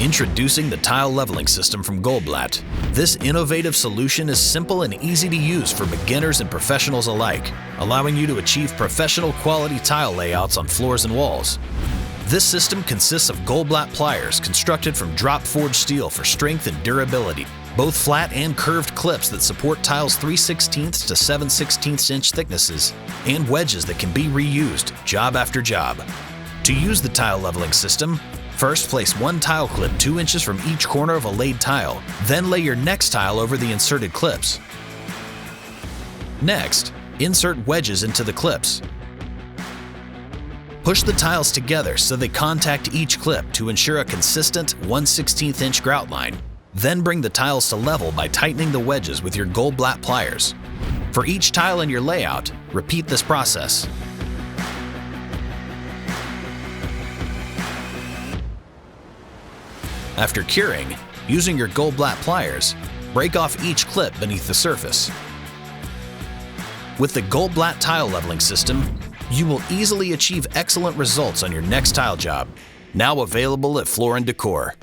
Introducing the tile leveling system from Goldblatt. This innovative solution is simple and easy to use for beginners and professionals alike, allowing you to achieve professional quality tile layouts on floors and walls. This system consists of Goldblatt pliers constructed from drop-forged steel for strength and durability, both flat and curved clips that support tiles 3/16 to 7/16 inch thicknesses, and wedges that can be reused job after job. To use the tile leveling system, first place one tile clip 2 inches from each corner of a laid tile, then lay your next tile over the inserted clips. Next, insert wedges into the clips. Push the tiles together so they contact each clip to ensure a consistent 1/16 inch grout line. Then bring the tiles to level by tightening the wedges with your Goldblatt pliers. For each tile in your layout, repeat this process. After curing, using your Goldblatt pliers, break off each clip beneath the surface. With the Goldblatt tile leveling system, you will easily achieve excellent results on your next tile job. Now available at Floor & Decor.